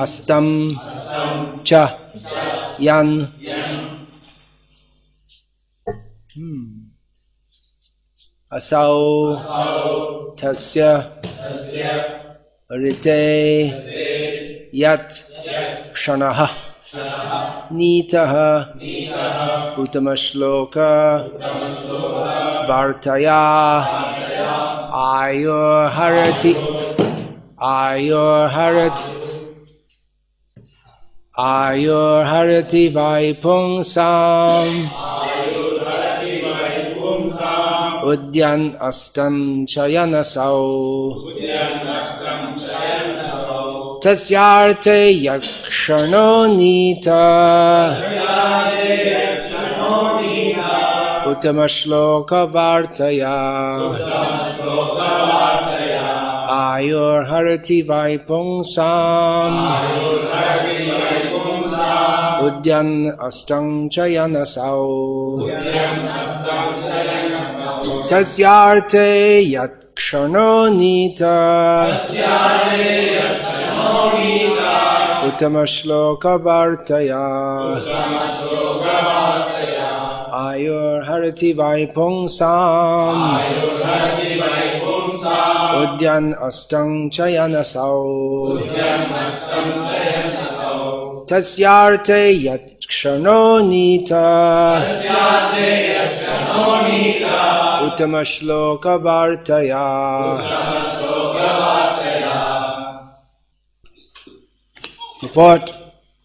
astam cha yan asau tasya rite yat kshanaha nitaha utamashloka vartaya ayurharati vaipungsam udyan astam chayanasau tasyarte yakshano nita utamashloka vartaya ayurharati vaipungsam udyan astam chayanasau tasyarte yakshano nita utamashloka vartaya ayurharati vaipungsam udyan astam chayanasau tasyarte yakshano nita utamashloka vartaya. Report.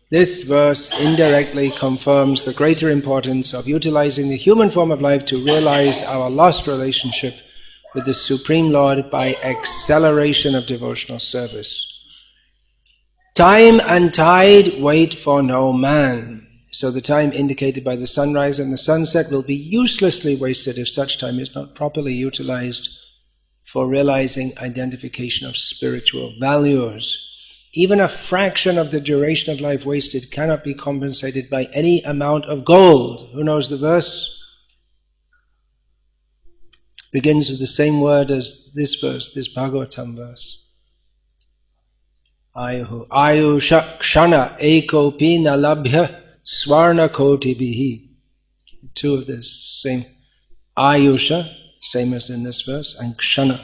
This verse indirectly confirms the greater importance of utilizing the human form of life to realize our lost relationship with the Supreme Lord by acceleration of devotional service. Time and tide wait for no man. So the time indicated by the sunrise and the sunset will be uselessly wasted if such time is not properly utilized for realizing identification of spiritual values. Even a fraction of the duration of life wasted cannot be compensated by any amount of gold. Who knows the verse? Begins with the same word as this verse, this Bhagavatam verse. Ayusha kshana ekopi nalabhya swarna koti bihi. Two of this same. Ayusha, same as in this verse, and kshana.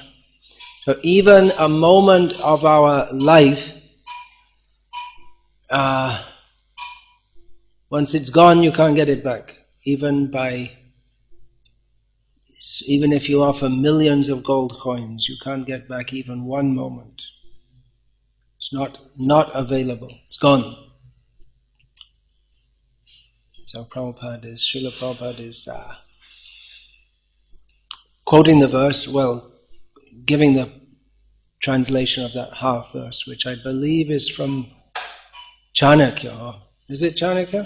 So even a moment of our life, once it's gone, you can't get it back. Even if you offer millions of gold coins, you can't get back even one moment. It's not available. It's gone. So Srila Prabhupada is quoting the verse, giving the translation of that half verse, which I believe is from Chanakya. Is it Chanakya?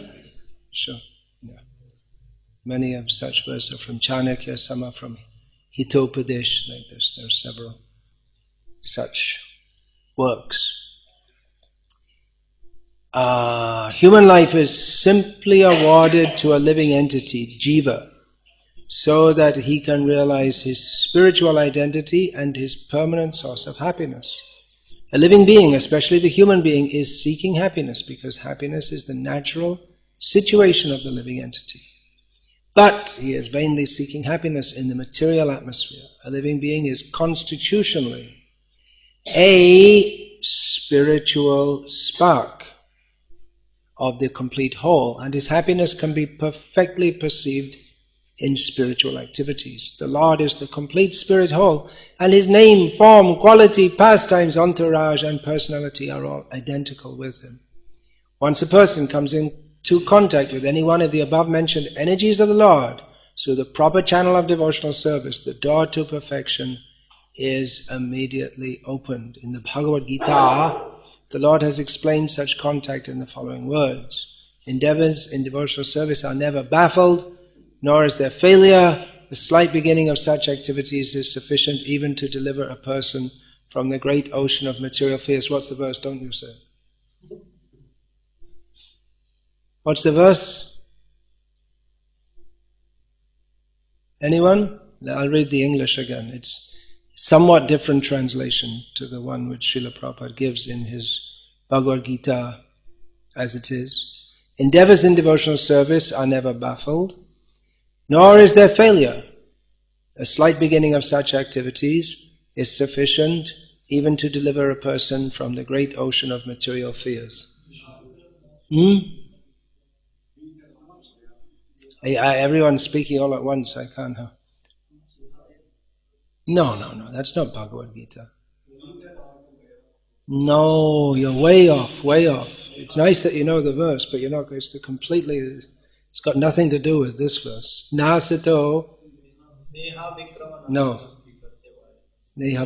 Sure. Yeah. Many of such verses are from Chanakya, some are from Hitopadesh, like this. There are several such works. Human life is simply awarded to a living entity, Jiva, so that he can realize his spiritual identity and his permanent source of happiness. A living being, especially the human being, is seeking happiness because happiness is the natural situation of the living entity. But he is vainly seeking happiness in the material atmosphere. A living being is constitutionally a spiritual spark of the complete whole, and his happiness can be perfectly perceived in spiritual activities. The Lord is the complete spirit whole, and his name, form, quality, pastimes, entourage, and personality are all identical with him. Once a person comes into contact with any one of the above-mentioned energies of the Lord through the proper channel of devotional service, the door to perfection is immediately opened. In the Bhagavad Gita, the Lord has explained such contact in the following words. Endeavors in devotional service are never baffled, nor is there failure. The slight beginning of such activities is sufficient even to deliver a person from the great ocean of material fears. What's the verse? Don't you say? What's the verse? Anyone? I'll read the English again. It's somewhat different translation to the one which Srila Prabhupada gives in his Bhagavad Gita as it is. Endeavors in devotional service are never baffled, nor is there failure. A slight beginning of such activities is sufficient even to deliver a person from the great ocean of material fears. Everyone's speaking all at once, I can't help. No, that's not Bhagavad Gita. No, you're way off. It's nice that you know the verse, but you're not, it's got nothing to do with this verse. Nasato. No. Neha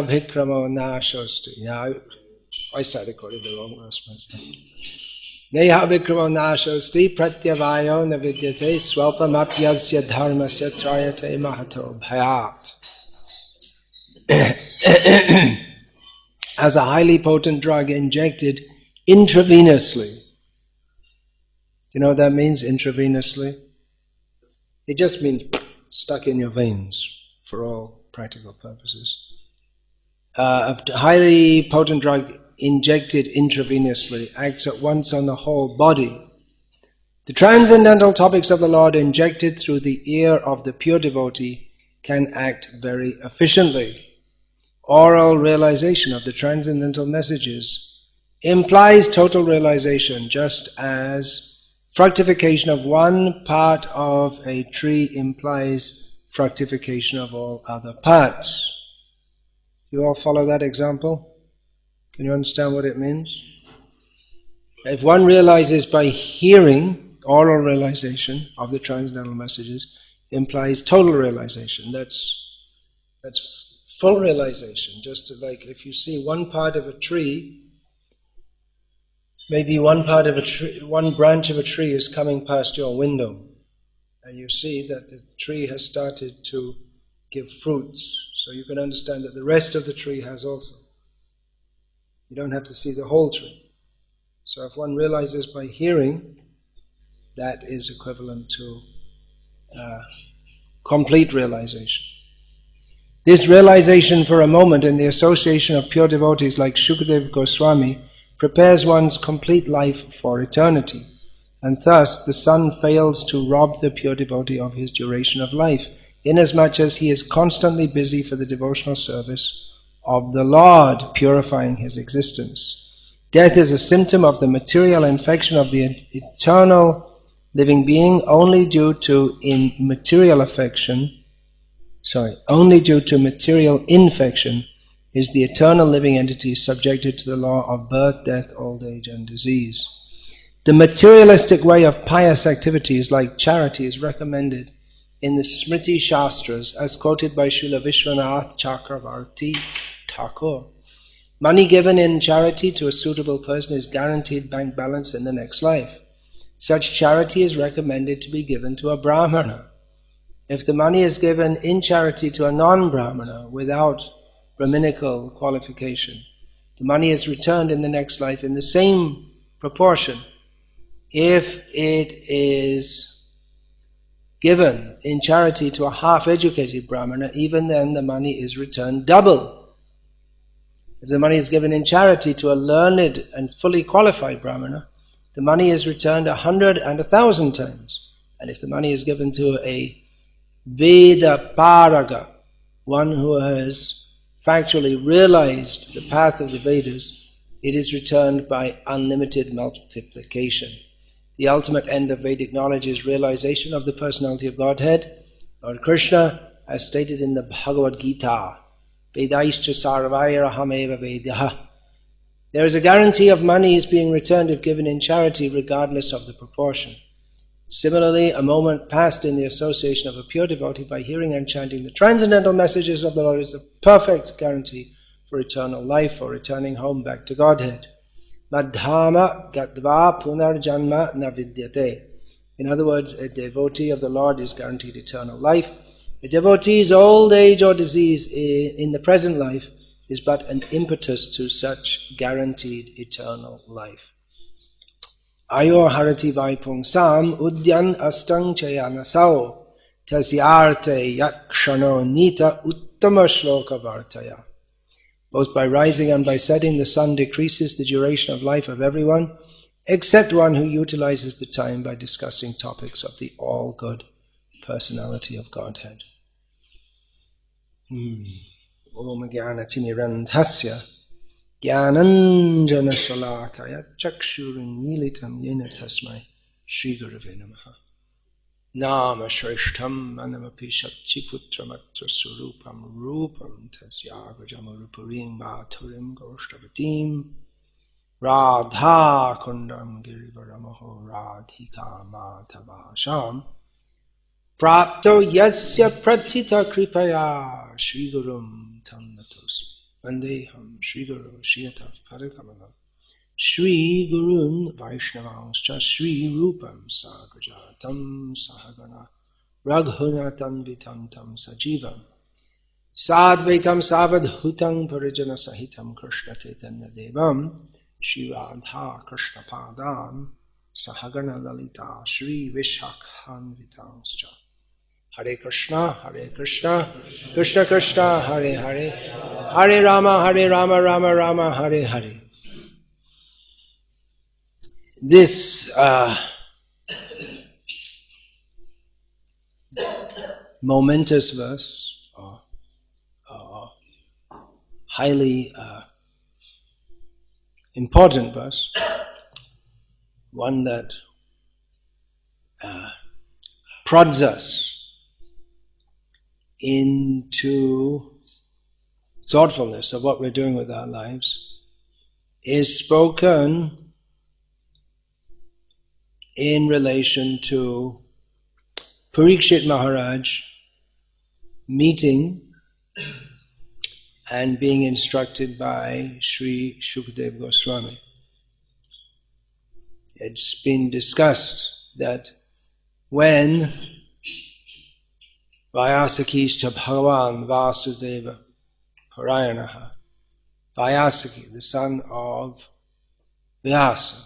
bhikramo nashosti. Yeah, I started quoting the wrong verse myself. Neha bhikramo nashosti pratyavayo navidyate swalpamapyasya dharmasya trayate mahato bhayat. As a highly potent drug injected intravenously. You know what that means, intravenously? It just means stuck in your veins for all practical purposes. A highly potent drug injected intravenously acts at once on the whole body. The transcendental topics of the Lord injected through the ear of the pure devotee can act very efficiently. Oral realization of the transcendental messages implies total realization, just as fructification of one part of a tree implies fructification of all other parts. You all follow that example? Can you understand what it means? If one realizes by hearing, oral realization of the transcendental messages implies total realization. That's full realization. Just like if you see one part of a tree, maybe one branch of a tree is coming past your window, and you see that the tree has started to give fruits, so you can understand that the rest of the tree has also. You don't have to see the whole tree. So if one realizes by hearing, that is equivalent to complete realization. This realization for a moment in the association of pure devotees like Shukadeva Goswami prepares one's complete life for eternity, and thus the sun fails to rob the pure devotee of his duration of life, inasmuch as he is constantly busy for the devotional service of the Lord, purifying his existence. Death is a symptom of the material infection of the eternal living being. Only due to material infection is the eternal living entity subjected to the law of birth, death, old age and disease. The materialistic way of pious activities like charity is recommended in the Smriti Shastras as quoted by Srila Vishwanath Chakravarti Thakur. Money given in charity to a suitable person is guaranteed bank balance in the next life. Such charity is recommended to be given to a Brahmana. If the money is given in charity to a non-Brahmana without Brahminical qualification, the money is returned in the next life in the same proportion. If it is given in charity to a half-educated Brahmana, even then the money is returned double. If the money is given in charity to a learned and fully qualified Brahmana, the money is returned 100 and 1,000 times. And if the money is given to a Veda Paraga, one who has factually realized the path of the Vedas, it is returned by unlimited multiplication. The ultimate end of Vedic knowledge is realization of the personality of Godhead, Lord Krishna, as stated in the Bhagavad Gita. Vedaischa sarvairahameva vedaha. There is a guarantee of monies being returned if given in charity, regardless of the proportion. Similarly, a moment passed in the association of a pure devotee by hearing and chanting the transcendental messages of the Lord is a perfect guarantee for eternal life or returning home back to Godhead. Madhama gatva punarjanma na vidyate. In other words, a devotee of the Lord is guaranteed eternal life. A devotee's old age or disease in the present life is but an impetus to such guaranteed eternal life. Ayor harati vaipungsam udyan astang chayanasao tasyarte yakshano nita uttama shloka vartaya. Both by rising and by setting, the sun decreases the duration of life of everyone, except one who utilizes the time by discussing topics of the all-good personality of Godhead. Om Jnana-timirandhasya Jnananjana Shalakaya Chakshurunmilitam Yena Tasmai Shri Gurave Namaha. Nama Shrishtam Manamapi Shakti-putramatra Surupam Rupam Tasyagajamurupurim Bhaturim Goshtavatim Radha Kundam Girivaramaho Radhika Matavasham Prapto Yasya Pratita Kripaya Shri Gurum Tam Natos Vandeham Shri Guru Shiyatav Parakamanam Shri Gurun Vaishnavanscha Shri Rupam Sagrajatam Sahagana Raghunatam Vitantam Sajivam Sadvaitam Savadhutam Parijana Sahitam Krishna Chaitanya Devam Shri Radha Krishna Padam Sahagana Lalita Shri Vishakhan Vitanscha. Hare Krishna, Krishna Krishna, Hare Hare, Hare Rama, Rama Rama, Hare Hare. This momentous verse, highly important verse, one that prods us into thoughtfulness of what we're doing with our lives, is spoken in relation to Parikshit Maharaj meeting and being instructed by Sri Shukdev Goswami. It's been discussed that when Vyasakishta Bhagavan Vasudeva Parayanaha, Vyasaki, the son of Vyasa,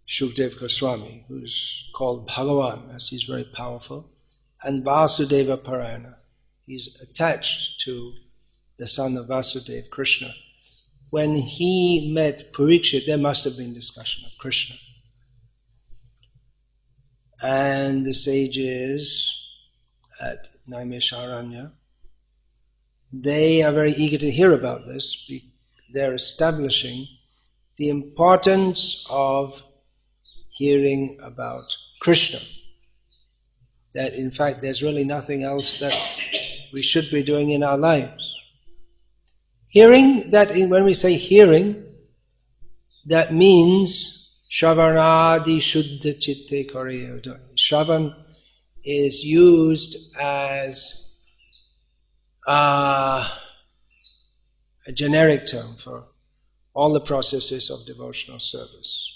Shukdev Goswami, who's called Bhagavan, as he's very powerful, and Vasudeva Parayana, he's attached to the son of Vasudeva, Krishna. When he met Parikshit, there must have been discussion of Krishna. And the sages at Naimisharanya, they are very eager to hear about this. They're establishing the importance of hearing about Krishna. That in fact there's really nothing else that we should be doing in our lives. Hearing, that when we say hearing, that means Shravanadi Shuddha Chitte Kariya. Shravan is used as a generic term for all the processes of devotional service,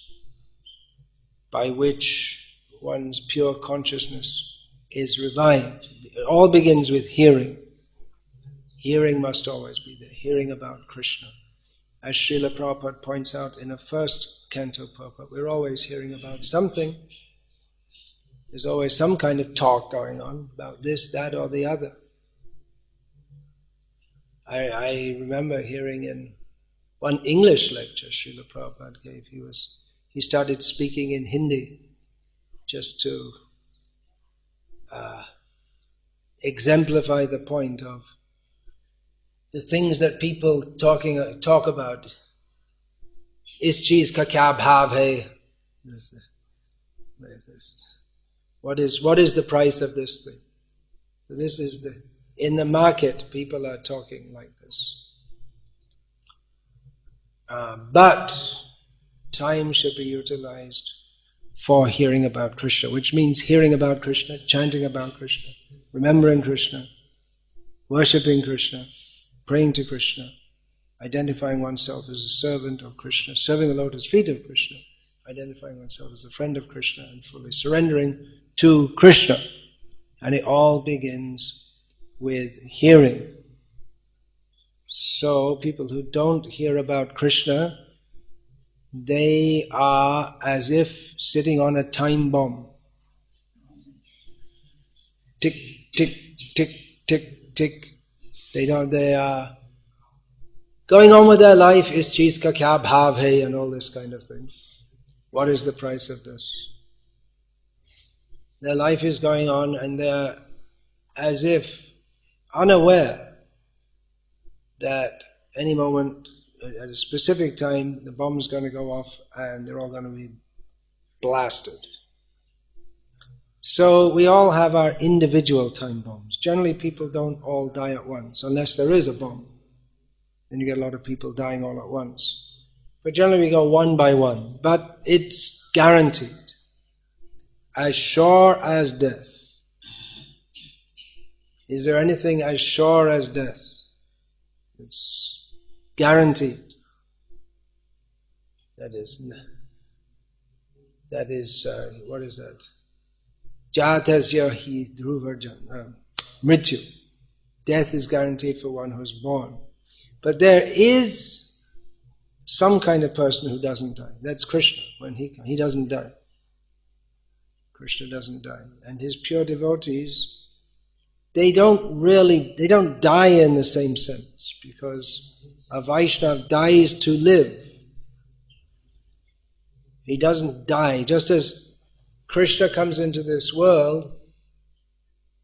by which one's pure consciousness is revived. It all begins with hearing. Hearing must always be there, hearing about Krishna. As Srila Prabhupada points out in the first canto purport, we're always hearing about something. There's always some kind of talk going on about this, that, or the other. I remember hearing in one English lecture Srila Prabhupada gave, he started speaking in Hindi just to exemplify the point of the things that people talk about. Is cheez ka kya bhav hai? What is the price of this thing? So this is in the market, people are talking like this. But time should be utilized for hearing about Krishna, which means hearing about Krishna, chanting about Krishna, remembering Krishna, worshipping Krishna, praying to Krishna, identifying oneself as a servant of Krishna, serving the lotus feet of Krishna, identifying oneself as a friend of Krishna, and fully surrendering to Krishna. And it all begins with hearing. So people who don't hear about Krishna, they are as if sitting on a time bomb. Tick, tick, tick, tick, tick. They going on with their life. Is cheez ka kya bhav hai, and all this kind of thing. What is the price of this? Their life is going on and they're as if unaware that any moment, at a specific time, the bomb's going to go off and they're all going to be blasted. So we all have our individual time bombs. Generally people don't all die at once, unless there is a bomb. Then you get a lot of people dying all at once. But generally we go one by one. But it's guaranteed. As sure as death. Is there anything as sure as death? It's guaranteed. That is, what is that? Jatasya hi dhruvarjan, mrityu. Death is guaranteed for one who is born. But there is some kind of person who doesn't die. That's Krishna. When he doesn't die. Krishna doesn't die. And his pure devotees, they don't die in the same sense, because a Vaishnava dies to live. He doesn't die. Just as Krishna comes into this world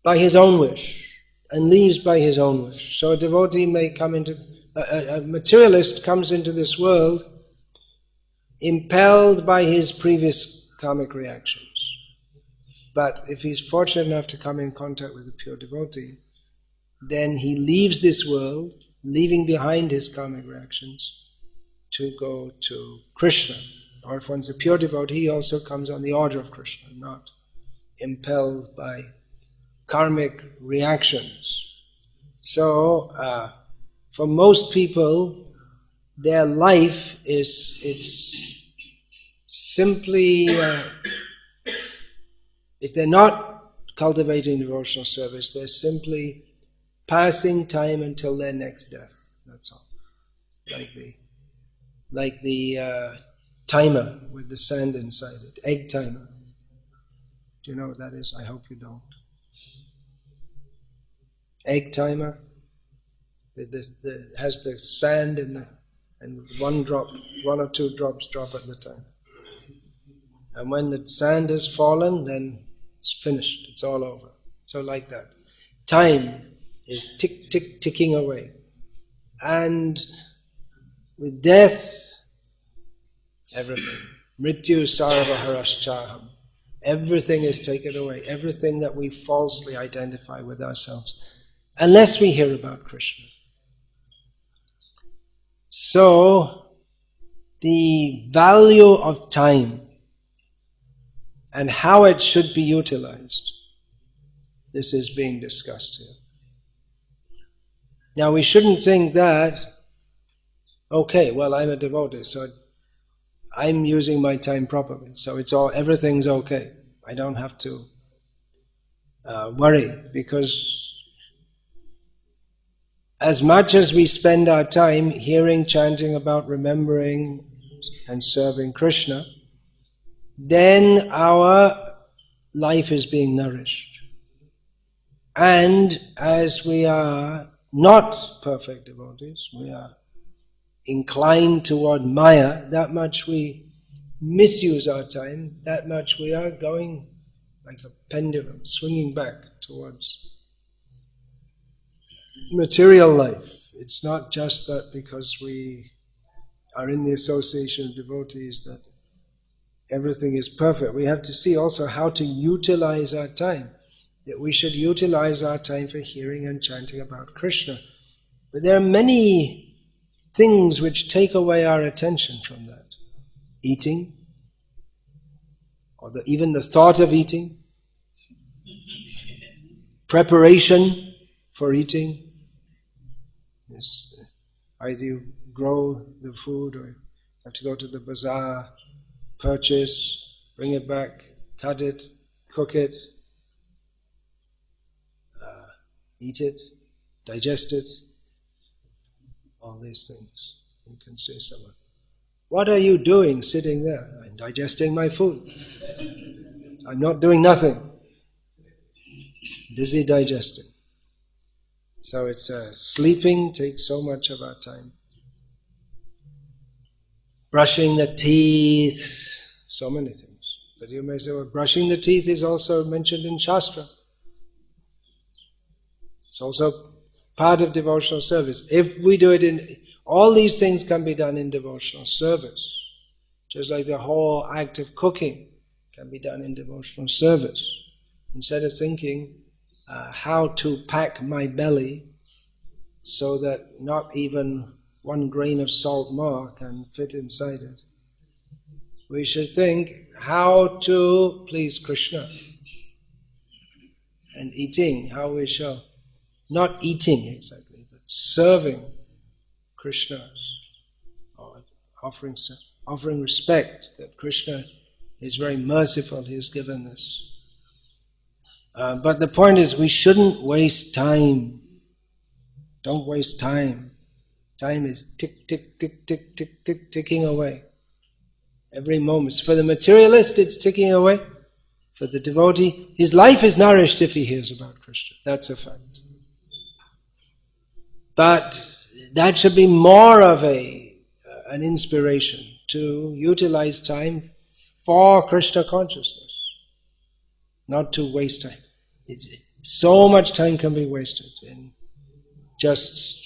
by his own wish and leaves by his own wish. So a devotee may come into, a materialist comes into this world impelled by his previous karmic reactions. But if he's fortunate enough to come in contact with a pure devotee, then he leaves this world, leaving behind his karmic reactions, to go to Krishna. Or if one's a pure devotee, he also comes on the order of Krishna, not impelled by karmic reactions. So, for most people, their life it's simply, if they're not cultivating devotional service, they're simply passing time until their next death. That's all. Like the timer with the sand inside it, egg timer. Do you know what that is? I hope you don't. Egg timer. It has the sand in and one or two drops drop at the time. And when the sand has fallen, then it's finished. It's all over. So like that. Time is ticking away. And with death, everything. Mrityu sarva haraschaham. Everything is taken away. Everything that we falsely identify with ourselves. Unless we hear about Krishna. So, the value of time and how it should be utilized, this is being discussed here. Now we shouldn't think that, okay, well I'm a devotee, so I'm using my time properly, so everything's okay. I don't have to worry, because as much as we spend our time hearing, chanting about, remembering and serving Krishna, then our life is being nourished. And as we are not perfect devotees, we are inclined toward Maya, that much we misuse our time, that much we are going like a pendulum, swinging back towards material life. It's not just that because we are in the association of devotees that everything is perfect. We have to see also how to utilize our time. That we should utilize our time for hearing and chanting about Krishna. But there are many things which take away our attention from that. Eating, or even the thought of eating, preparation for eating. Either you grow the food or you have to go to the bazaar, purchase, bring it back, cut it, cook it, eat it, digest it, all these things. You can say someone, what are you doing sitting there? I'm digesting my food. I'm not doing nothing. Busy digesting. So it's sleeping takes so much of our time. brushing the teeth, so many things. But you may say, well, brushing the teeth is also mentioned in Shastra. It's also part of devotional service. If we do it in, all these things can be done in devotional service. Just like the whole act of cooking can be done in devotional service. Instead of thinking how to pack my belly so that not even one grain of salt more can fit inside it, we should think how to please Krishna. And eating, how we shall, not eating exactly, but serving Krishna, or offering respect that Krishna is very merciful, He has given this. But the point is, we shouldn't waste time. Don't waste time. Time is tick, tick, tick, tick, tick, tick, ticking away. Every moment. For the materialist, it's ticking away. For the devotee, his life is nourished if he hears about Krishna. That's a fact. But that should be more of an inspiration to utilize time for Krishna consciousness, not to waste time. So much time can be wasted in just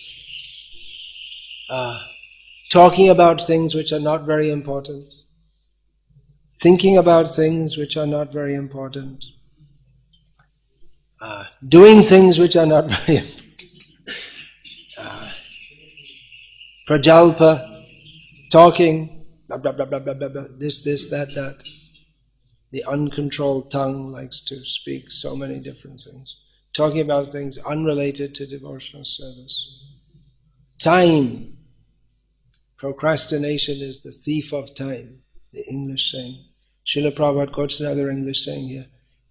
talking about things which are not very important, thinking about things which are not very important, doing things which are not very important. Prajalpa, talking, blah, blah, blah, blah, blah, blah, blah, this, that. The uncontrolled tongue likes to speak so many different things. Talking about things unrelated to devotional service. Time. Procrastination is the thief of time, the English saying. Srila Prabhupada quotes another English saying here.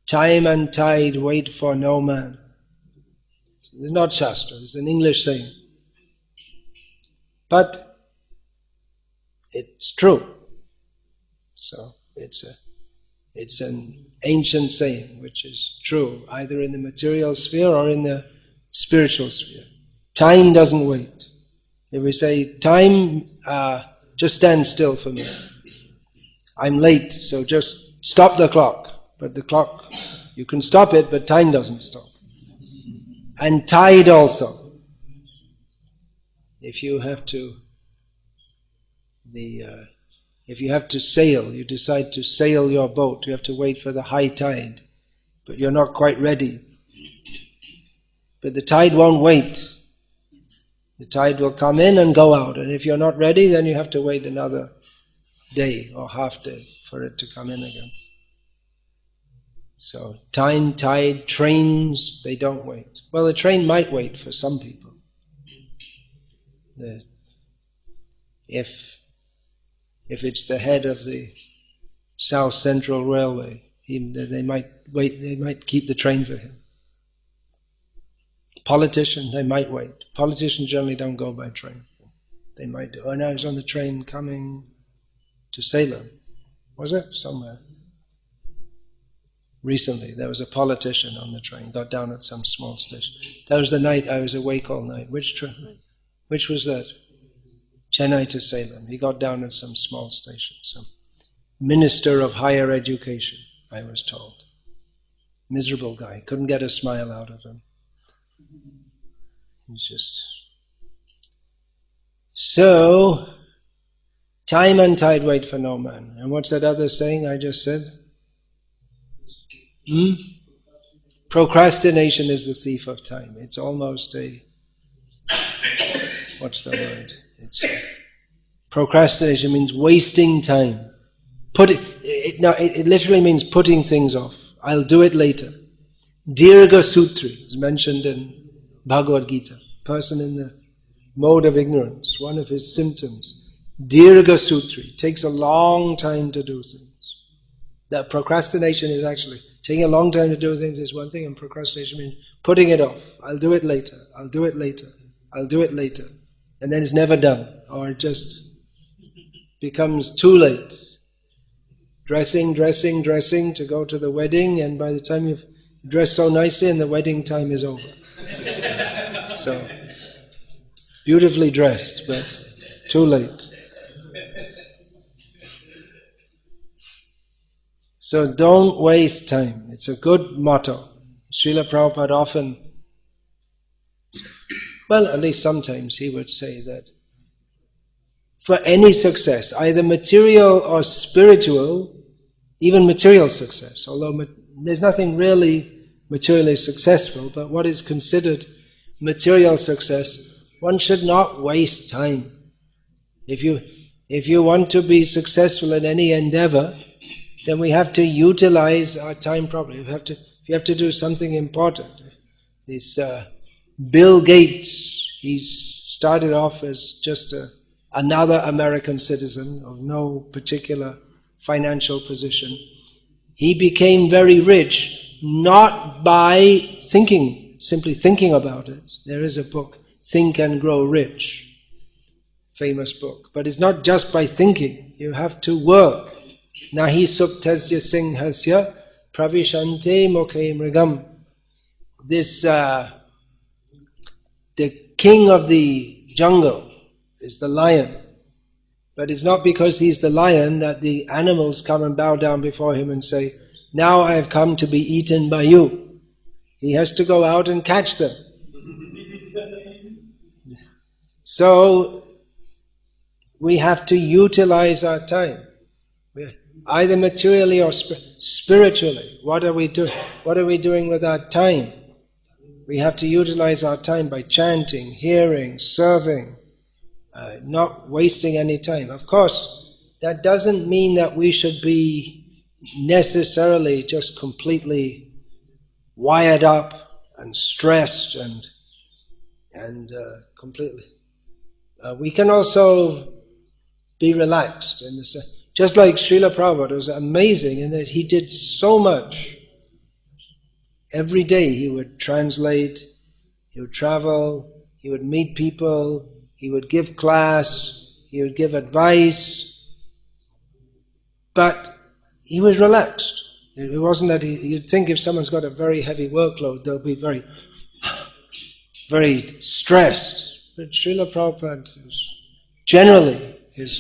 Time and tide wait for no man. So it's not Shastra, it's an English saying. But it's true. So it's an ancient saying which is true, either in the material sphere or in the spiritual sphere. Time doesn't wait. If we say, time, just stand still for me. I'm late, so just stop the clock. But the clock, you can stop it, but time doesn't stop. And tide also. If you have to sail, you decide to sail your boat, you have to wait for the high tide, but you're not quite ready. But the tide won't wait. The tide will come in and go out, and if you're not ready, then you have to wait another day or half day for it to come in again. So time, tide, trains, they don't wait. Well, the train might wait for some people. If it's the head of the South Central Railway, they might wait. They might keep the train for him. Politician, they might wait. Politicians generally don't go by train. They might do. And I was on the train coming to Salem. Was it? Somewhere. Recently, there was a politician on the train, got down at some small station. That was the night I was awake all night. Which train? Which was that? Chennai to Salem. He got down at some small station. Some minister of higher education, I was told. Miserable guy. Couldn't get a smile out of him. He's just... So, time and tide wait for no man. And what's that other saying I just said? Procrastination is the thief of time. It's almost what's the word? Procrastination means wasting time. It literally means putting things off. I'll do it later. Dirgha Sutri is mentioned in Bhagavad Gita. Person in the mode of ignorance, one of his symptoms. Dirgha Sutri, takes a long time to do things. That procrastination is actually, taking a long time to do things is one thing, and procrastination means putting it off. I'll do it later, I'll do it later, I'll do it later. And then it's never done, or it just becomes too late. Dressing to go to the wedding, and by the time you've dressed so nicely and the wedding time is over. So, beautifully dressed, but too late. So don't waste time. It's a good motto. Srila Prabhupada often, well, at least sometimes he would say that for any success, either material or spiritual, even material success, although there's nothing really materially successful, but what is considered material success, one should not waste time. If you want to be successful in any endeavor, then we have to utilize our time properly. If you have to do something important. This Bill Gates, he started off as just another American citizen of no particular financial position. He became very rich, not by simply thinking about it. There is a book, Think and Grow Rich, famous book. But it's not just by thinking, you have to work. Nahi suptasya singhasya pravishante mokhe mrigam. This, the king of the jungle is the lion. But it's not because he's the lion that the animals come and bow down before him and say, now I have come to be eaten by you. He has to go out and catch them. So, we have to utilize our time, either materially or spiritually. What are we doing? What are we doing with our time? We have to utilize our time by chanting, hearing, serving, not wasting any time. Of course, that doesn't mean that we should be necessarily just completely wired up and stressed and completely. We can also be relaxed in the sense. Just like Srila Prabhupada was amazing in that he did so much. Every day he would translate, he would travel, he would meet people, he would give class, he would give advice, but he was relaxed. It wasn't that you'd think if someone's got a very heavy workload, they'll be very, very stressed. But Srila Prabhupada, generally, his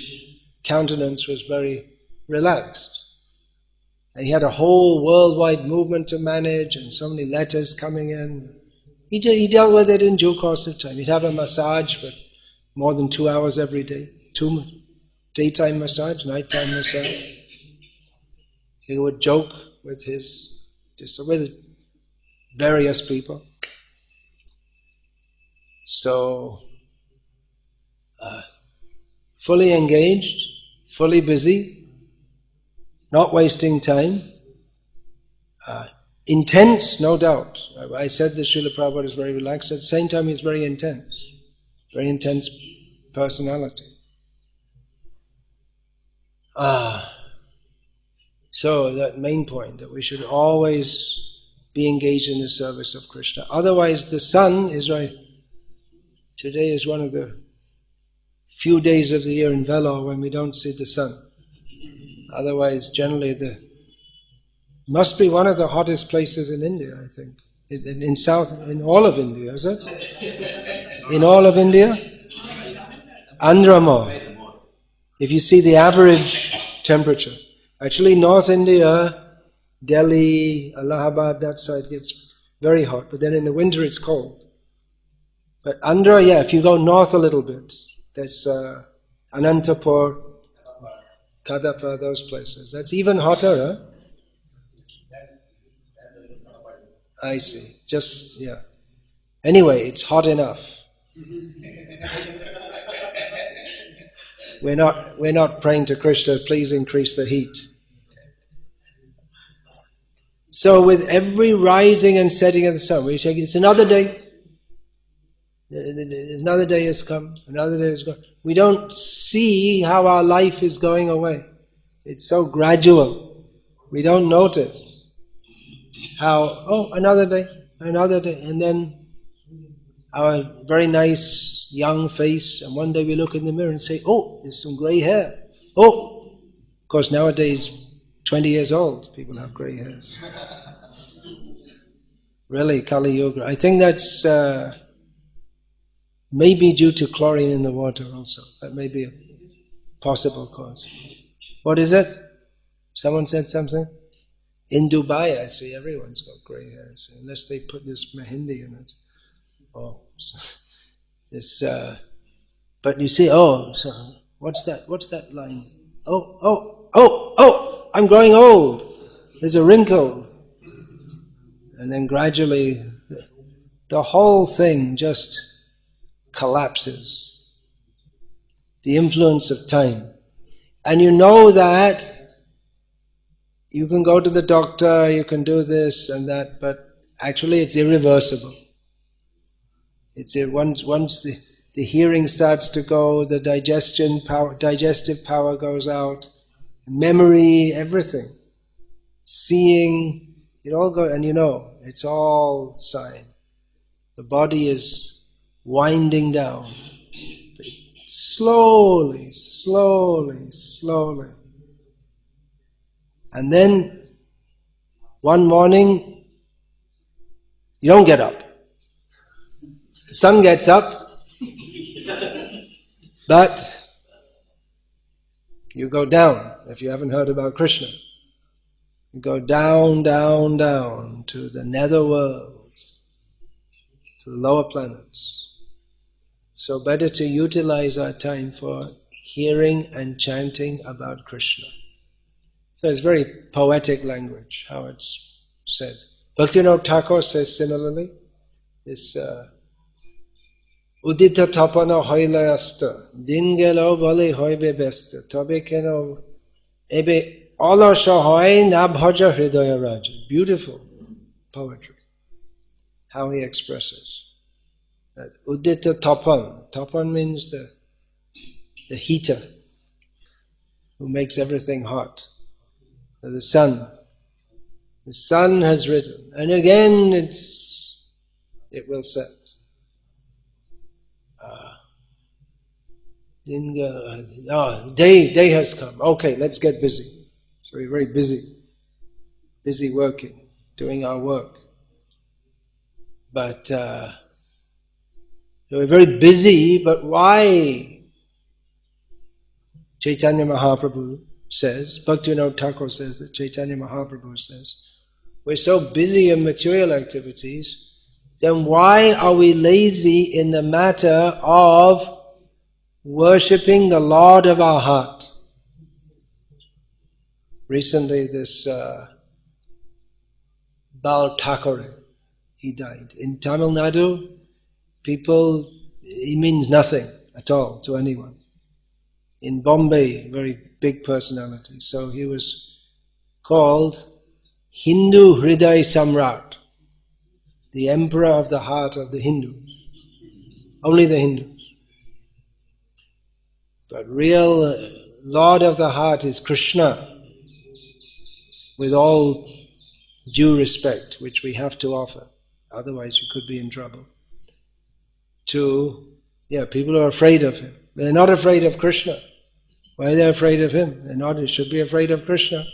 countenance was very relaxed. And he had a whole worldwide movement to manage and so many letters coming in. He dealt with it in due course of time. He'd have a massage for more than 2 hours every day. 2 daytime massage, nighttime massage. He would joke with with various people. So, fully engaged, fully busy, not wasting time, intense, no doubt. I said that Srila Prabhupada is very relaxed, at the same time he's very intense personality. So that main point, that we should always be engaged in the service of Krishna. Otherwise the sun is right. Today is one of the few days of the year in Vellore when we don't see the sun. Otherwise, generally, must be one of the hottest places in India, I think. In all of India, is it? In all of India? Andhra. If you see the average temperature. Actually, North India, Delhi, Allahabad, that side gets very hot. But then in the winter it's cold. But Andhra, yeah, if you go north a little bit, there's Anantapur, Kadapa, those places. That's even hotter, huh? I see. Just, yeah. Anyway, it's hot enough. We're not praying to Krishna, please increase the heat. So with every rising and setting of the sun, we say, it's another day. Another day has come, another day has gone. We don't see how our life is going away. It's so gradual. We don't notice how, another day, and then our very nice young face, and one day we look in the mirror and say, there's some grey hair. Of course nowadays, 20 years old, people have grey hairs. Really, Kali Yuga. I think that's maybe due to chlorine in the water also. That may be a possible cause. What is it? Someone said something? In Dubai, I see everyone's got grey hair, unless they put this mehendi in it. Oh, this. But you see, so what's that? What's that line? Oh! I'm growing old. There's a wrinkle, and then gradually, the whole thing just collapses. The influence of time. And you know that you can go to the doctor, you can do this and that, but actually it's irreversible. Once the hearing starts to go, the digestive power goes out, memory, everything, seeing, it all goes, and it's all sign. The body is winding down. Slowly. And then, one morning, you don't get up. The sun gets up, but you go down, if you haven't heard about Krishna. You go down to the nether worlds, to the lower planets. So better to utilize our time for hearing and chanting about Krishna. So it's very poetic language, how it's said. Bhaktivinoda Thakur says similarly, this Udita tapana hoile asta, din gelo bole hoibe besta, tobe keno ebe alasha hoy na bhaja hridaya raja. Beautiful poetry, how he expresses. That Udita tapan means the heater who makes everything hot. The sun has risen, and again it will set. Day has come. Okay, let's get busy. So we're very busy working, doing our work. But we're very busy, but why? Chaitanya Mahaprabhu says, Bhaktivinoda Thakur says that Chaitanya Mahaprabhu says, we're so busy in material activities, then why are we lazy in the matter of worshipping the Lord of our heart? Recently this Bal Thackeray, he died. In Tamil Nadu, he means nothing at all to anyone. In Bombay, very big personality. So he was called Hindu Hriday Samrat, the emperor of the heart of the Hindus. Only the Hindus. But real Lord of the heart is Krishna, with all due respect, which we have to offer. Otherwise you could be in trouble. People are afraid of him. They're not afraid of Krishna. Why are they afraid of him? They should be afraid of Krishna.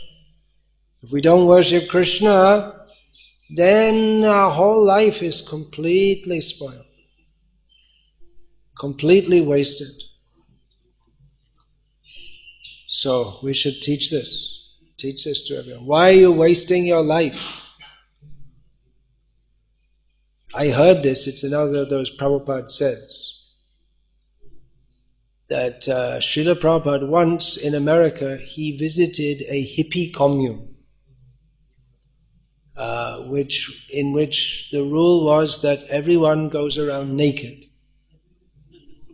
If we don't worship Krishna, then our whole life is completely spoiled. Completely wasted. So we should teach this. Teach this to everyone. Why are you wasting your life? I heard this, it's another of those Prabhupada says, that Srila Prabhupada once in America, he visited a hippie commune, in which the rule was that everyone goes around naked.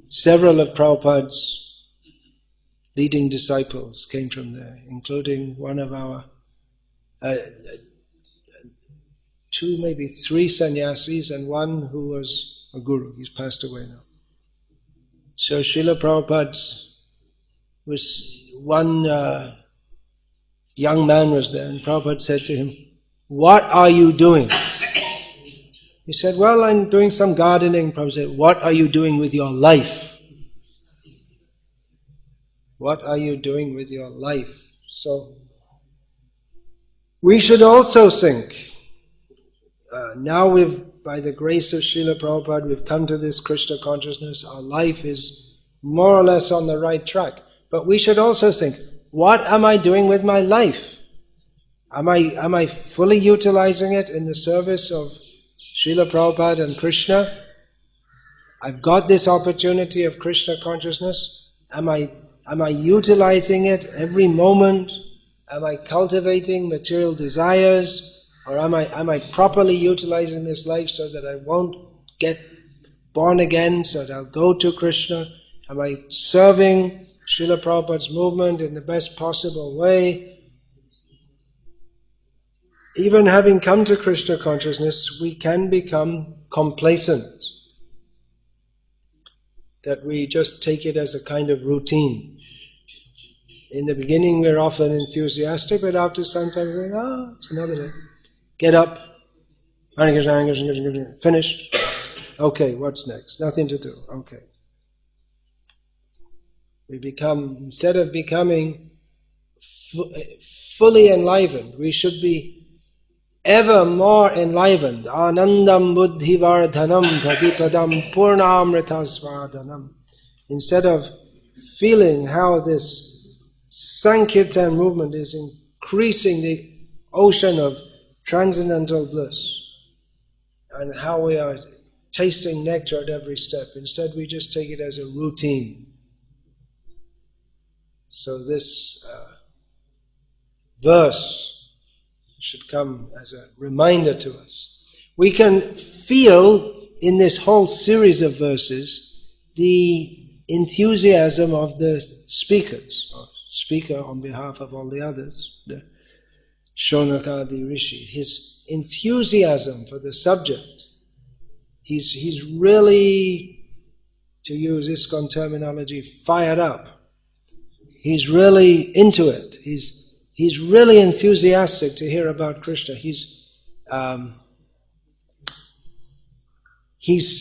Several of Prabhupada's leading disciples came from there, including one of our two, maybe three sannyasis, and one who was a guru. He's passed away now. So Srila Prabhupada one young man was there, and Prabhupada said to him, "What are you doing?" He said, "Well, I'm doing some gardening." Prabhupada said, "What are you doing with your life?" What are you doing with your life? So, we should also think, now by the grace of Srila Prabhupada, we've come to this Krishna consciousness, our life is more or less on the right track. But we should also think, what am I doing with my life? Am I fully utilizing it in the service of Srila Prabhupada and Krishna? I've got this opportunity of Krishna consciousness. Am I utilizing it every moment? Am I cultivating material desires? Or am I properly utilizing this life so that I won't get born again, so that I'll go to Krishna? Am I serving Srila Prabhupada's movement in the best possible way? Even having come to Krishna consciousness, we can become complacent. That we just take it as a kind of routine. In the beginning we're often enthusiastic, but after some time we're like, it's another day. Get up, finished. Okay, what's next? Nothing to do. Okay. We become, instead of becoming fully enlivened, we should be ever more enlivened. Anandam buddhivardhanam pratipadam purnamritasvardhanam. Instead of feeling how this Sankirtan movement is increasing the ocean of transcendental bliss, and how we are tasting nectar at every step. Instead, we just take it as a routine. So this verse should come as a reminder to us. We can feel in this whole series of verses the enthusiasm of the speakers, or speaker on behalf of all the others, the Shonakadi Rishi. His enthusiasm for the subject, he's really, to use ISKCON terminology, fired up. He's really into it. He's really enthusiastic to hear about Krishna. He's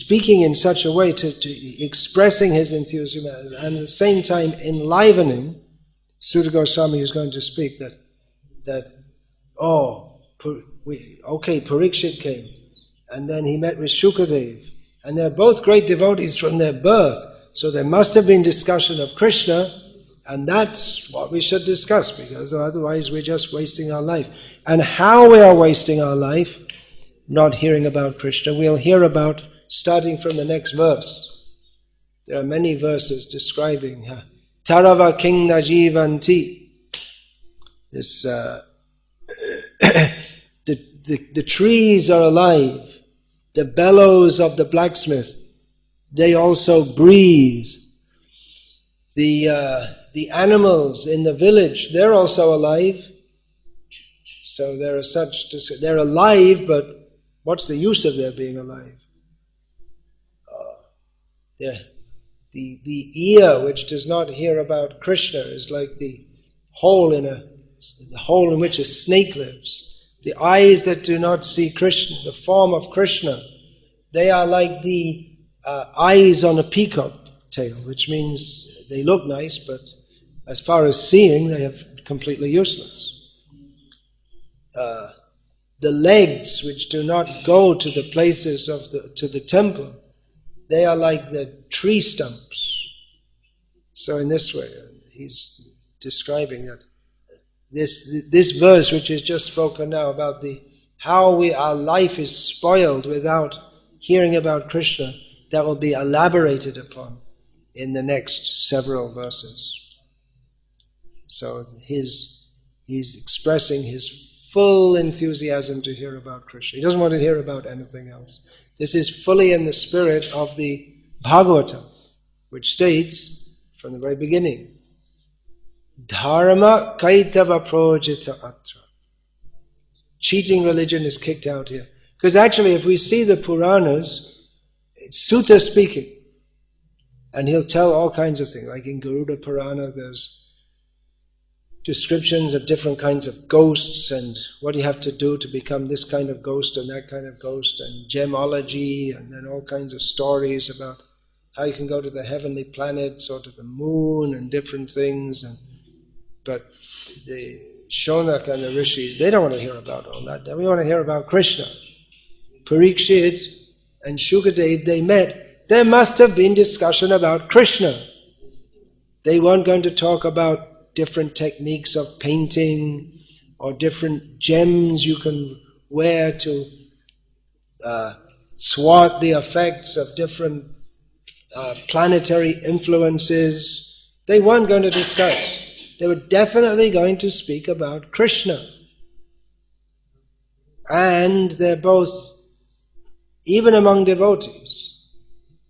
speaking in such a way to expressing his enthusiasm and at the same time enlivening. Sutta Goswami is going to speak that Parikshit came, and then he met with Shukadev, and they're both great devotees from their birth, so there must have been discussion of Krishna. And that's what we should discuss, because otherwise we're just wasting our life. And how we are wasting our life, not hearing about Krishna, we'll hear about starting from the next verse. There are many verses describing Tarava King Najivanti. This the trees are alive. The bellows of the blacksmith, they also breathe. The animals in the village, they're also alive. So they're alive, but what's the use of their being alive? The ear which does not hear about Krishna is like the hole in which a snake lives. The eyes that do not see Krishna, the form of Krishna, they are like the eyes on a peacock tail, which means they look nice, but as far as seeing, they are completely useless. The legs which do not go to the places to the temple, they are like the tree stumps. So in this way, he's describing that this verse which is just spoken now about how our life is spoiled without hearing about Krishna, that will be elaborated upon in the next several verses. So he's expressing his full enthusiasm to hear about Krishna. He doesn't want to hear about anything else. This is fully in the spirit of the Bhagavatam, which states from the very beginning, Dharma kaitava projita atra. Cheating religion is kicked out here. Because actually, if we see the Puranas, it's Sutta speaking. And he'll tell all kinds of things. Like in Garuda Purana, there's descriptions of different kinds of ghosts and what you have to do to become this kind of ghost and that kind of ghost, and gemology, and then all kinds of stories about how you can go to the heavenly planets or to the moon and different things. But the Shonaka and the Rishis, they don't want to hear about all that. We want to hear about Krishna. Parikshit and Shukadev, they met. There must have been discussion about Krishna. They weren't going to talk about different techniques of painting or different gems you can wear to thwart the effects of different planetary influences. They weren't going to discuss. They were definitely going to speak about Krishna. And they're both, even among devotees.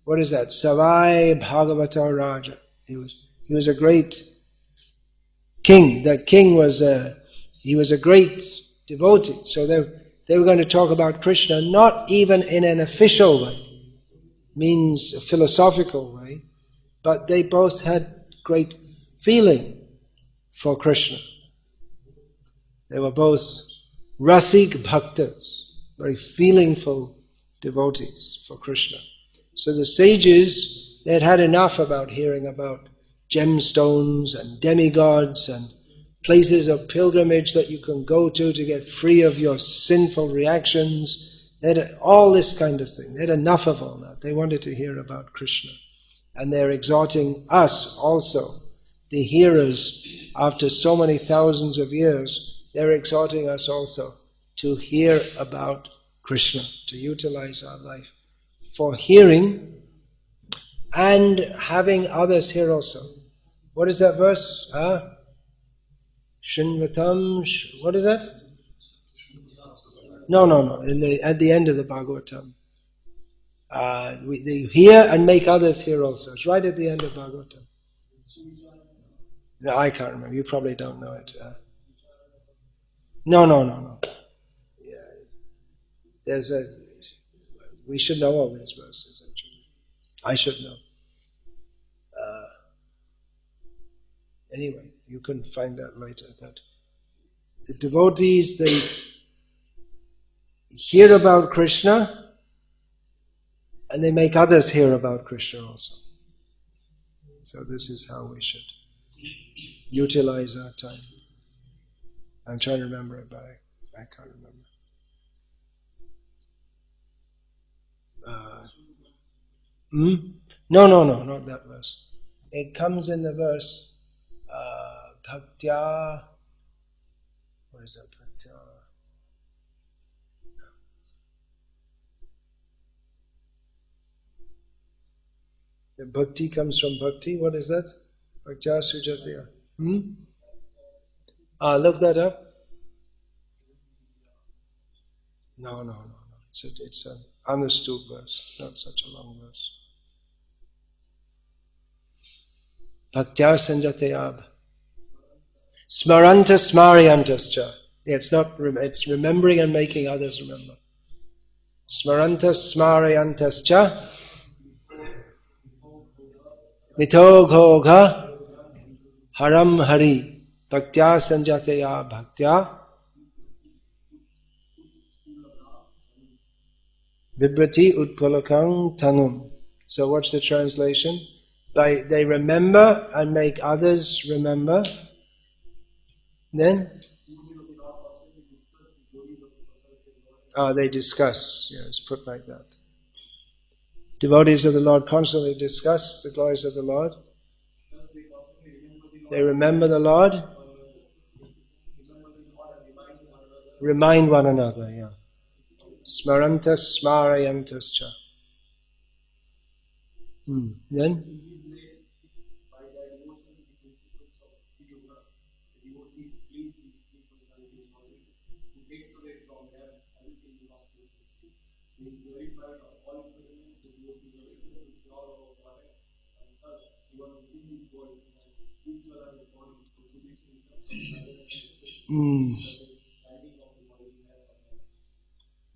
What is that? Savai Bhagavata Raja. He was a great king. That king was he was a great devotee. So they were going to talk about Krishna, not even in an official way, means a philosophical way, but they both had great feeling for Krishna. They were both rasik bhaktas, very feelingful devotees for Krishna. So the sages, they had had enough about hearing about gemstones and demigods and places of pilgrimage that you can go to get free of your sinful reactions. They had all this kind of thing. They had enough of all that. They wanted to hear about Krishna. And they're exhorting us also, the hearers, after so many thousands of years, they're exhorting us also to hear about Krishna, to utilize our life for hearing and having others hear also. What is that verse? Shinvatam, what is that? No. At the end of the Bhagavatam. They hear and make others hear also. It's right at the end of Bhagavatam. No, I can't remember. You probably don't know it. No. Yeah. We should know all these verses, actually. I should know. Anyway, you can find that later. That the devotees, they hear about Krishna and they make others hear about Krishna also. So this is how we should utilize our time. I'm trying to remember it, but I can't remember. No, not that verse. It comes in the verse Bhaktya. What is that? Bhaktya. The bhakti comes from bhakti. What is that? Bhaktya Sujatya. Look that up. No. It's an understood verse, not such a long verse. Bhaktya Sanjatayab. Smaranta Smaryantascha. It's remembering and making others remember. Smaranta Smaryantascha. Mitoghoga Haram Hari. Bhaktya Sanjataya Bhaktya. Vibrati Utpalakang Tanum. So what's the translation? They remember and make others remember. Then? They discuss. Yeah, it's put like that. Devotees of the Lord constantly discuss the glories of the Lord. They remember the Lord. Remind one another, yeah. Smarantas smarayantascha. Then?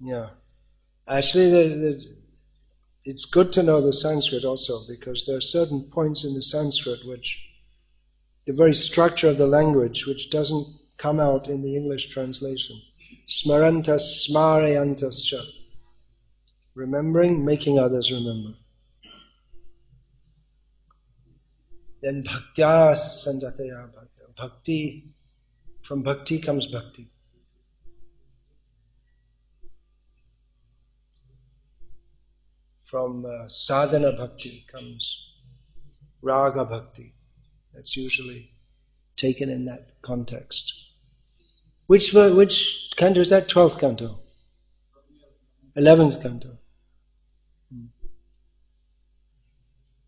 Yeah. Actually, it's good to know the Sanskrit also, because there are certain points in the Sanskrit which, the very structure of the language, which doesn't come out in the English translation. Smarantas smarayantascha. Remembering, making others remember. Then bhaktya sanjataya bhaktya. Bhakti, from bhakti comes bhakti. From sadhana bhakti comes raga bhakti. That's usually taken in that context. Which canto is that? 12th canto? 11th canto.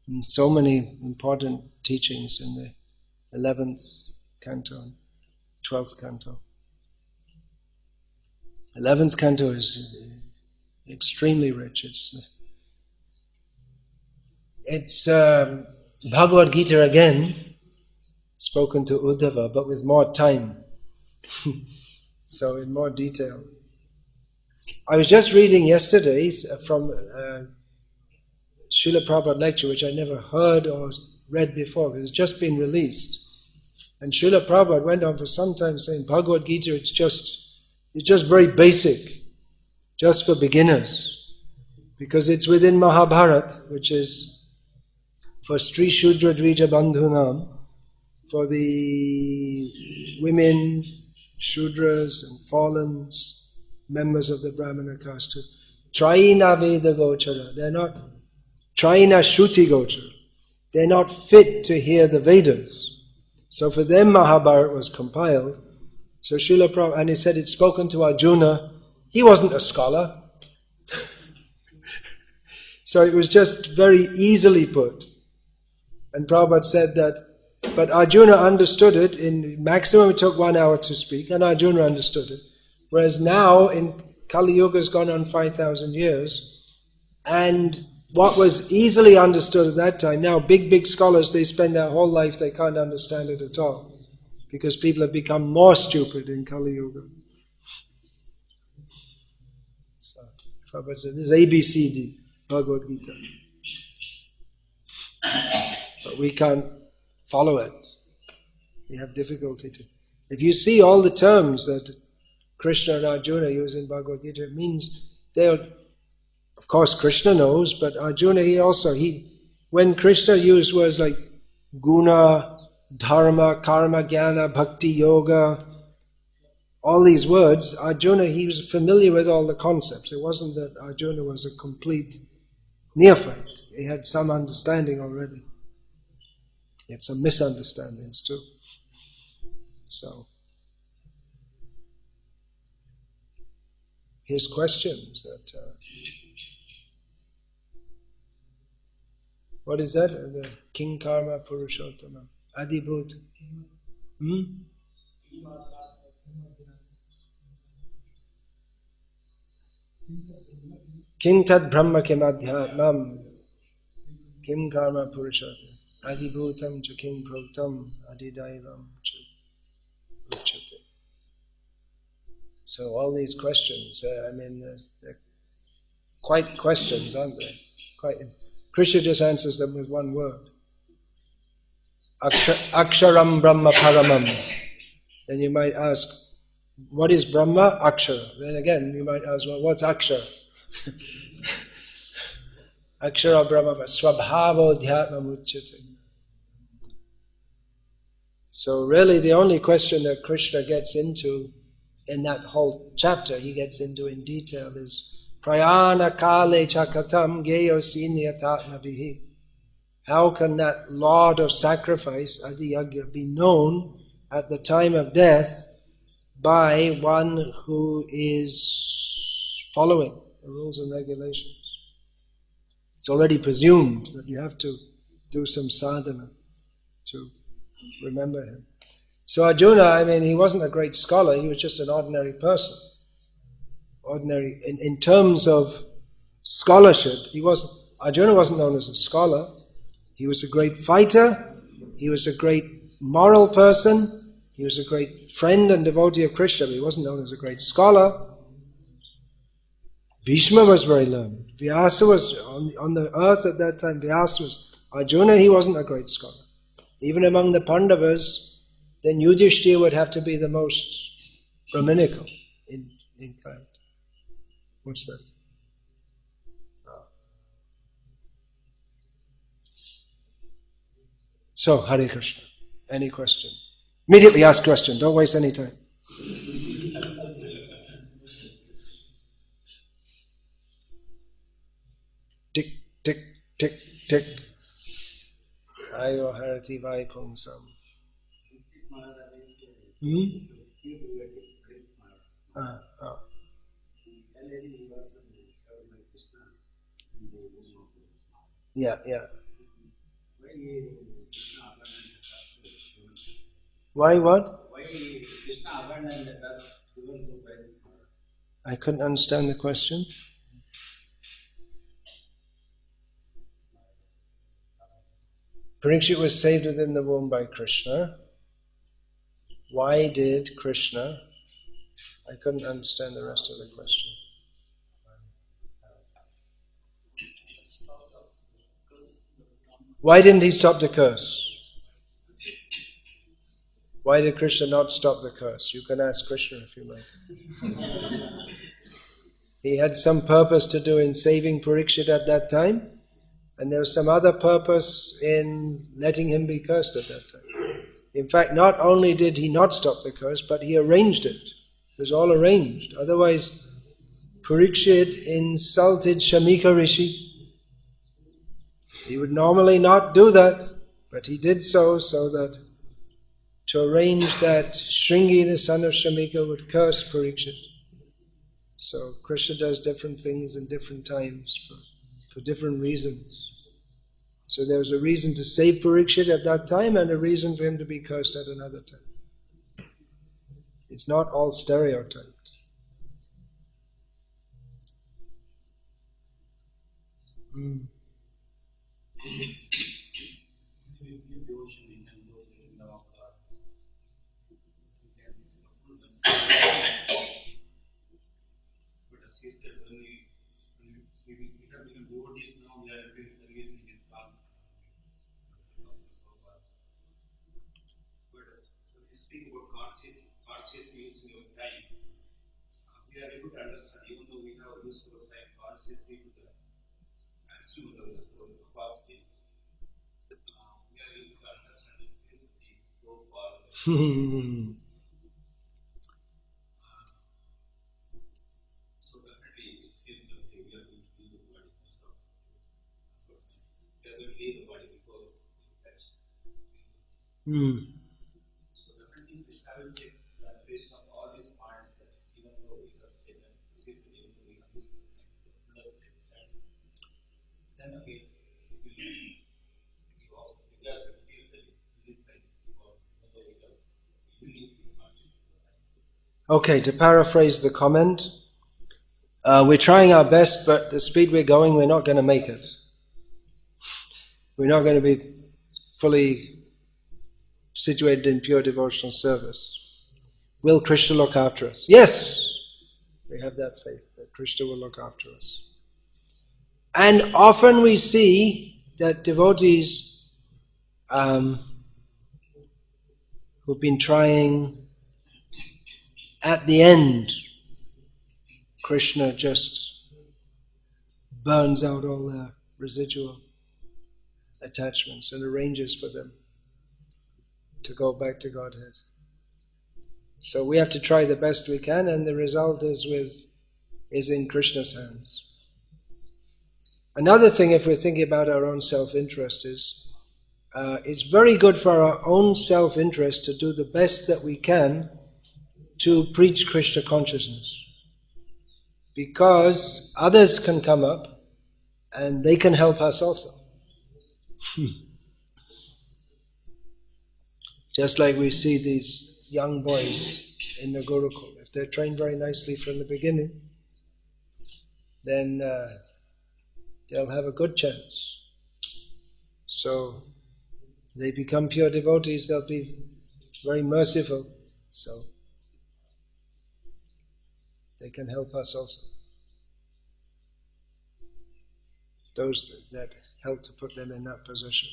And so many important teachings in the 11th canto and 12th canto. 11th canto is extremely rich. It's Bhagavad Gita again, spoken to Uddhava, but with more time. So in more detail. I was just reading yesterday from Srila Prabhupada lecture, which I never heard or read before. It's just been released. And Srila Prabhupada went on for some time saying Bhagavad Gita, it's just very basic, just for beginners. Because it's within Mahabharata, which is for Stri Shudra Dvija Bandhunam, for the women, Shudras and fallen members of the Brahmana caste. Traina Veda Gochara. They're not Traina Shruti Gochara. They're not fit to hear the Vedas. So for them Mahabharata was compiled. So Srila Prabhupada, and he said it's spoken to Arjuna. He wasn't a scholar. So it was just very easily put. And Prabhupada said that, but Arjuna understood it. In maximum it took 1 hour to speak, and Arjuna understood it. Whereas now, in Kali Yuga has gone on 5,000 years, and what was easily understood at that time, now big scholars, they spend their whole life, they can't understand it at all. Because people have become more stupid in Kali Yuga. So, Prabhupada said, this is ABCD, Bhagavad Gita. But we can't follow it. We have difficulty to. If you see all the terms that Krishna and Arjuna use in Bhagavad Gita, it means they're, of course Krishna knows, but Arjuna when Krishna used words like guna, dharma, karma, jnana, bhakti, yoga, all these words, Arjuna, he was familiar with all the concepts. It wasn't that Arjuna was a complete neophyte. He had some understanding already. He had some misunderstandings too. So, here's questions that... what is that? The King Karma Purushottama. Adibhut. Kim tad brahma kim adhyatmam. Kim karma purushottama. Adibhutam cha kim protam. Adidaivam cha uchate. So all these questions, they're quite questions, aren't they? Krishna just answers them with one word. Aksharam Brahma Paramam. Then you might ask, what is Brahma? Akshara. Then again, you might ask, well, what's Akshara? Akshara Brahma Swabhava Dhyatma Muchyate. So really the only question that Krishna gets into in that whole chapter, he gets into in detail, is Prayana Kale Chakatam Geyo Sinyatatmavihi. How can that Lord of sacrifice, Adiyagya, be known at the time of death by one who is following the rules and regulations? It's already presumed that you have to do some sadhana to remember him. So Arjuna, he wasn't a great scholar, he was just an ordinary person. Ordinary, in terms of scholarship, Arjuna wasn't known as a scholar. He was a great fighter, he was a great moral person, he was a great friend and devotee of Krishna, but he wasn't known as a great scholar. Bhishma was very learned. Vyasa was, on the earth at that time, Vyasa was. Arjuna, he wasn't a great scholar. Even among the Pandavas, then Yudhishthira would have to be the most Brahminical in kind. What's that? So, Hare Krishna. Any question? Immediately ask question. Don't waste any time. Tick, tick, tick, tick. Ayo Harati Vai Pumsam. Oh. Yeah, yeah. Why what? I couldn't understand the question. Parikshit was saved within the womb by Krishna. Why did Krishna? I couldn't understand the rest of the question. Why didn't he stop the curse? Why did Krishna not stop the curse? You can ask Krishna if you like. He had some purpose to do in saving Parikshit at that time, and there was some other purpose in letting him be cursed at that time. In fact, not only did he not stop the curse, but he arranged it. It was all arranged. Otherwise, Parikshit insulted Shamika Rishi. He would normally not do that, but he did so that to arrange that Shringi, the son of Shamika, would curse Parikshit. So Krishna does different things in different times for different reasons. So there was a reason to save Parikshit at that time and a reason for him to be cursed at another time. It's not all stereotyped. Okay, to paraphrase the comment, we're trying our best, but the speed we're going, we're not going to make it. We're not going to be fully situated in pure devotional service. Will Krishna look after us? Yes! We have that faith that Krishna will look after us. And often we see that devotees who've been trying, at the end, Krishna just burns out all their residual attachments and arranges for them to go back to Godhead. So we have to try the best we can, and the result is in Krishna's hands. Another thing, if we're thinking about our own self-interest, is it's very good for our own self-interest to do the best that we can to preach Krishna consciousness. Because others can come up and they can help us also. Just like we see these young boys in the Gurukul. If they're trained very nicely from the beginning, then they'll have a good chance. So they become pure devotees, they'll be very merciful. So they can help us also. Those that help to put them in that position.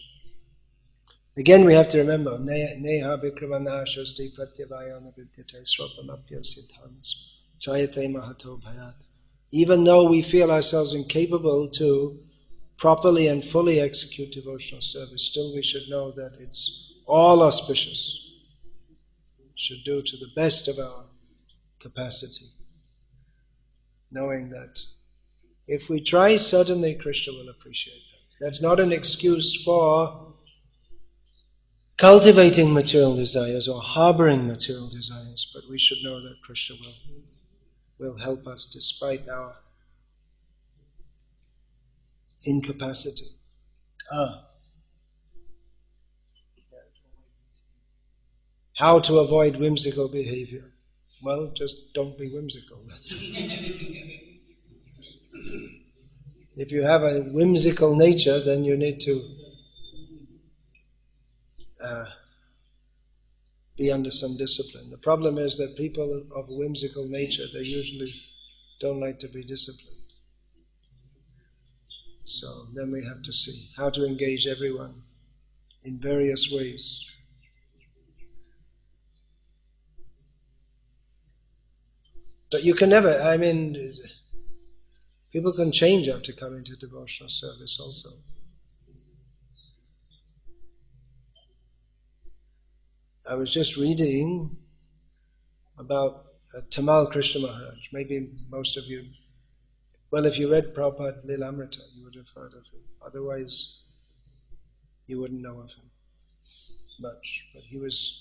Again, we have to remember, Neha Vikramana Shasti Pratyavayana Vidyate Swapamapyasya Dhammas Chayate Mahato Bhayat. Even though we feel ourselves incapable to properly and fully execute devotional service, still we should know that it's all auspicious. We should do to the best of our capacity, knowing that if we try, certainly Krishna will appreciate that. That's not an excuse for cultivating material desires or harboring material desires, but we should know that Krishna will will help us despite our incapacity. How to avoid whimsical behavior? Well, just don't be whimsical. That's it. If you have a whimsical nature, then you need to be under some discipline. The problem is that people of whimsical nature, they usually don't like to be disciplined. So then we have to see how to engage everyone in various ways. But you can never, people can change after coming to devotional service also. I was just reading about Tamal Krishna Maharaj. Maybe most of you, well, if you read Prabhupada Lilamrita, you would have heard of him. Otherwise, you wouldn't know of him much. But he was,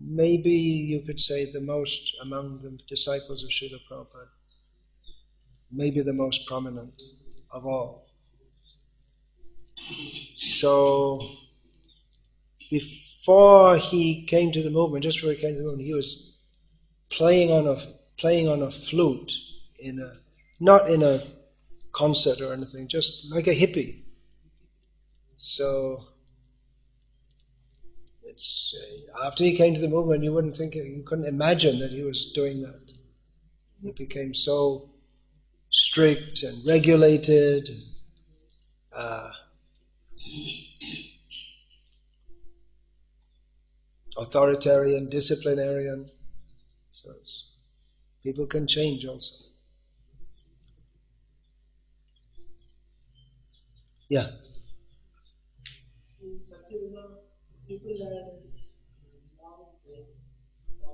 maybe you could say the most among the disciples of Srila Prabhupada, maybe the most prominent of all. So, before he came to the movement, just before he came to the movement, he was playing on a flute not in a concert or anything, just like a hippie. So it's after he came to the movement, you couldn't imagine that he was doing that. He became so strict and regulated. Authoritarian, disciplinarian. So people can change also. Yeah.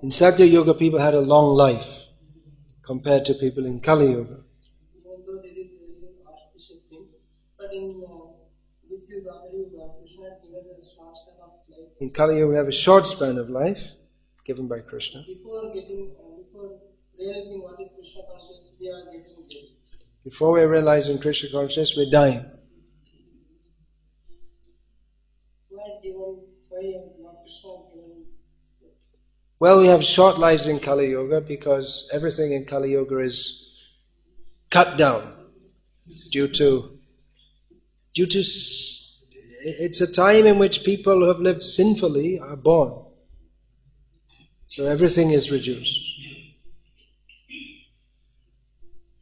In Satya Yuga, people had a long life compared to people in Kali Yuga. Although there is very auspicious things, but in this Yuga, Krishna had given a short span of life. In Kali Yuga, we have a short span of life given by Krishna. Before realizing what is Krishna consciousness, we are getting there. Before we're realizing Krishna consciousness, we're dying. Well, we have short lives in Kali Yuga because everything in Kali Yuga is cut down due to it's a time in which people who have lived sinfully are born. So everything is reduced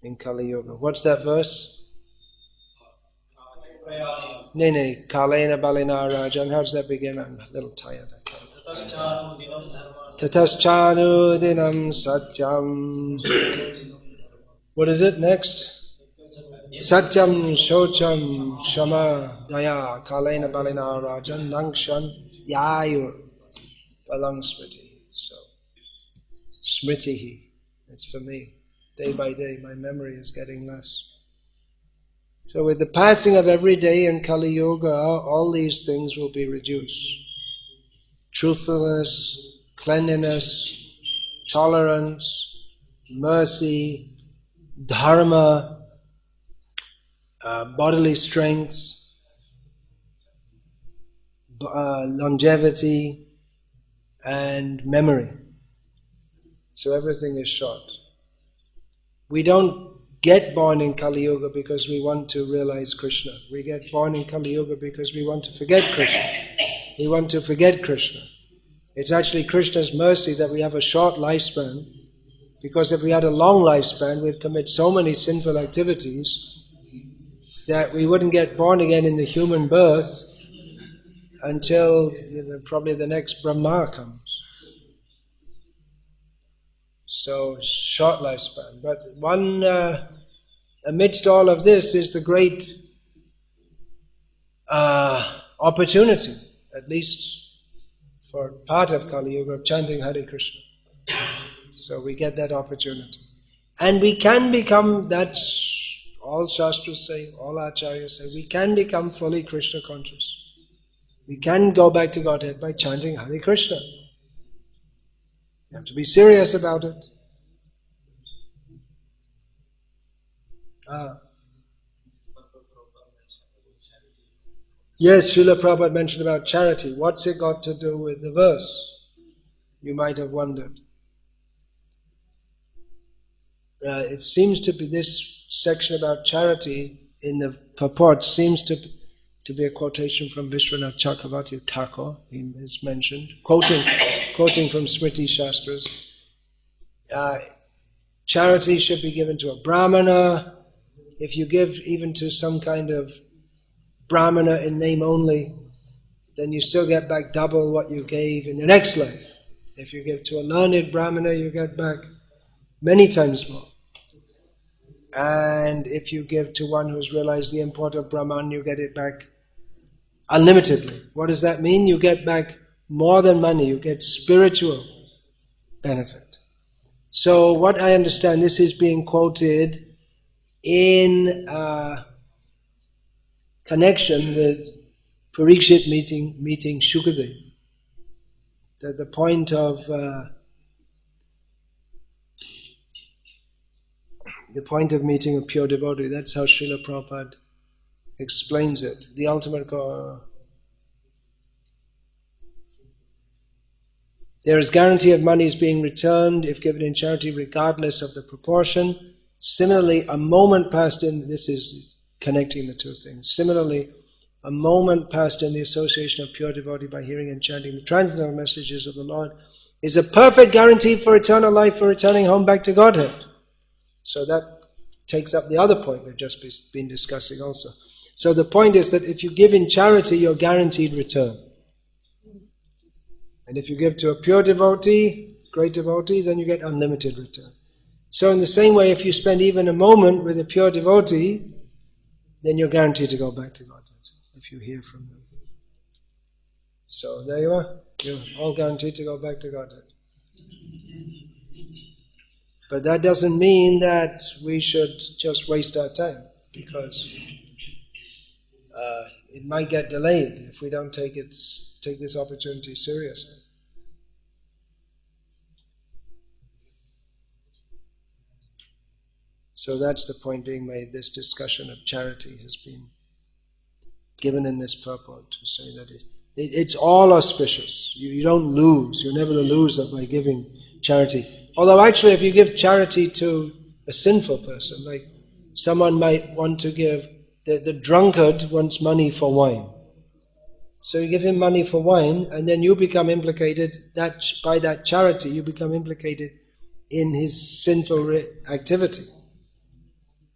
in Kali Yuga. What's that verse? Kalena Balena Rajan. How does that begin? I'm a little tired. Tataschanu dinam satyam. What is it next? Satyam shocham shama daya kalena balena rajan nangshan yayur balang smriti. So, smritihi. It's for me. Day by day, my memory is getting less. So with the passing of every day in Kali Yuga, all these things will be reduced. Truthfulness, cleanliness, tolerance, mercy, dharma, bodily strength, longevity, and memory. So everything is short. We don't get born in Kali Yuga because we want to realize Krishna. We get born in Kali Yuga because we want to forget Krishna. We want to forget Krishna. It's actually Krishna's mercy that we have a short lifespan, because if we had a long lifespan, we'd commit so many sinful activities that we wouldn't get born again in the human birth until probably the next Brahma comes. So, short lifespan. But amidst all of this is the great opportunity, at least for part of Kali Yuga, of chanting Hare Krishna. So we get that opportunity. And we can become, that's all Shastras say, all Acharyas say, we can become fully Krishna conscious. We can go back to Godhead by chanting Hare Krishna. You have to be serious about it. Yes, Srila Prabhupada mentioned about charity. What's it got to do with the verse? You might have wondered. It seems to be this section about charity in the purport seems to be a quotation from Vishwanath Chakravarti Thakur, he is mentioned, quoting from Smriti Shastras. Charity should be given to a brahmana. If you give even to some kind of brahmana in name only, then you still get back double what you gave in the next life. If you give to a learned brahmana, you get back many times more. And if you give to one who's realized the import of Brahman, you get it back unlimitedly. What does that mean? You get back more than money, you get spiritual benefit. So what I understand, this is being quoted in connection with Parikshit meeting Shukadev. That the point of meeting a pure devotee, that's how Srila Prabhupada explains it. The ultimate goal. There is guarantee of monies being returned if given in charity regardless of the proportion. Similarly, a moment passed in, this is connecting the two things. Similarly, a moment passed in the association of pure devotee by hearing and chanting the transcendental messages of the Lord is a perfect guarantee for eternal life, for returning home back to Godhead. So that takes up the other point we've just been discussing also. So the point is that if you give in charity, you're guaranteed return. And if you give to a pure devotee, great devotee, then you get unlimited return. So in the same way, if you spend even a moment with a pure devotee, then you're guaranteed to go back to Godhead, if you hear from them. So there you are. You're all guaranteed to go back to Godhead. But that doesn't mean that we should just waste our time, because it might get delayed if we don't take this opportunity seriously. So that's the point being made. This discussion of charity has been given in this purport to say that it's all auspicious. You don't lose. You're never the loser by giving charity. Although actually if you give charity to a sinful person, like someone might want to give, the drunkard wants money for wine. So you give him money for wine, and then you become implicated, that by that charity you become implicated in his sinful activity.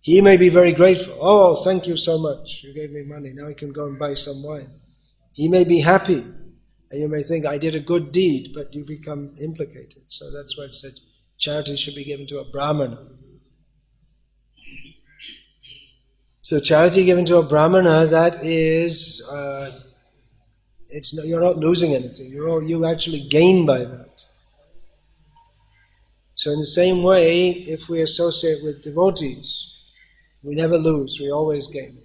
He may be very grateful. Oh, thank you so much. You gave me money. Now I can go and buy some wine. He may be happy. And you may think, I did a good deed, but you become implicated. So that's why it said charity should be given to a brahmana. So charity given to a brahmana, that is, you're not losing anything. You actually gain by that. So in the same way, if we associate with devotees, we never lose, we always gain.